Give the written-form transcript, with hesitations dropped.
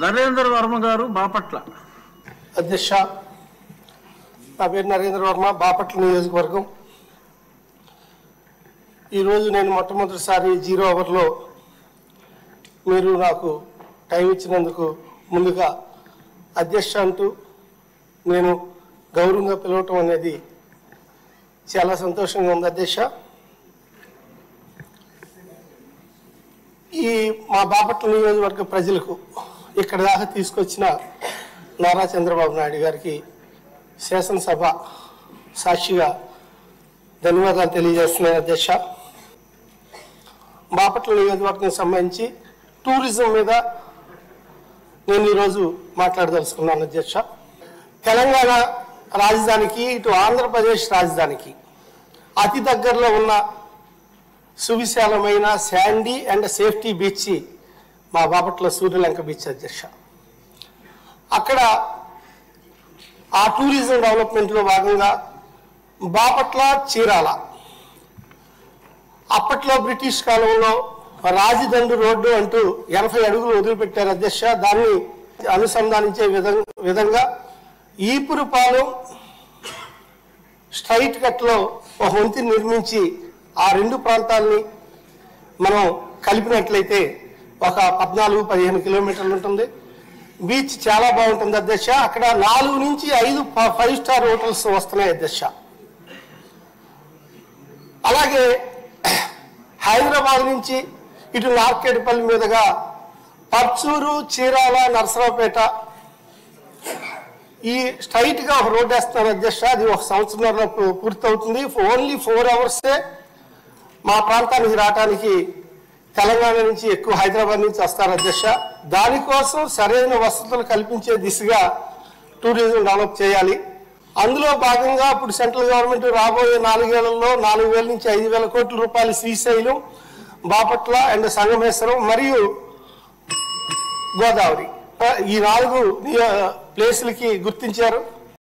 నరేంద్ర వర్మ గారు బాపట్ల. అధ్యక్ష, నా పేరు నరేంద్ర వర్మ, బాపట్ల నియోజకవర్గం. ఈరోజు నేను మొట్టమొదటిసారి 0 అవర్లో మీరు నాకు టైం ఇచ్చినందుకు ముందుగా అధ్యక్ష అంటూ నేను గౌరవంగా పిలవటం అనేది చాలా సంతోషంగా ఉంది. అధ్యక్ష, ఈ మా బాపట్ల నియోజకవర్గ ప్రజలకు ఇక్కడ దాకా తీసుకొచ్చిన నారా చంద్రబాబు నాయుడు గారికి శాసనసభ సాక్షిగా ధన్యవాదాలు తెలియజేస్తున్నాను. అధ్యక్ష, బాపట్ల నియోజకవర్గం సంబంధించి టూరిజం మీద నేను ఈరోజు మాట్లాడదలుచుకున్నాను. అధ్యక్ష, తెలంగాణ రాజధానికి ఇటు ఆంధ్రప్రదేశ్ రాజధానికి అతి దగ్గరలో ఉన్న సువిశాలమైన శాండీ అండ్ సేఫ్టీ బీచ్ మా బాపట్ల సూర్యలంక బీచ్. అధ్యక్ష, అక్కడ ఆ టూరిజం డెవలప్మెంట్లో భాగంగా బాపట్ల చీరాల అప్పట్లో బ్రిటిష్ కాలంలో రాజదండ్రు రోడ్డు అంటూ 80 అడుగులు వదిలిపెట్టారు. అధ్యక్ష, దాన్ని అనుసంధానించే విధంగా ఈపురుపాలెం స్ట్రైట్ కట్లో ఒక వంతెన నిర్మించి ఆ రెండు ప్రాంతాలని మనం కలిపినట్లయితే ఒక 14-15 కిలోమీటర్లు ఉంటుంది. బీచ్ చాలా బాగుంటుంది. అధ్యక్ష, అక్కడ 4 నుంచి 5 5 స్టార్ హోటల్స్ వస్తున్నాయి. అధ్యక్ష, అలాగే హైదరాబాద్ నుంచి ఇటు నార్కేడ్పల్లి మీదుగా పర్చూరు, చీరాల, నరసరావుపేట ఈ స్ట్రైట్గా ఒక రోడ్డు వేస్తున్నారు. అధ్యక్ష, అది 1 సంవత్సరంలో పూర్తవుతుంది. ఓన్లీ 4 అవర్సే మా ప్రాంతానికి రావడానికి తెలంగాణ నుంచి ఎక్కువ హైదరాబాద్ నుంచి వస్తారు. అధ్యక్ష, దానికోసం సరైన వసతులు కల్పించే దిశగా టూరిజం డెవలప్ చేయాలి. అందులో భాగంగా ఇప్పుడు సెంట్రల్ గవర్నమెంట్ రాబోయే 4 ఏళ్లలో 4,000 నుంచి 5,000 కోట్ల రూపాయలు శ్రీశైలం, బాపట్ల అండ్ సంగమేశ్వరం మరియు గోదావరి ఈ 4 ప్లేసులకి గుర్తించారు.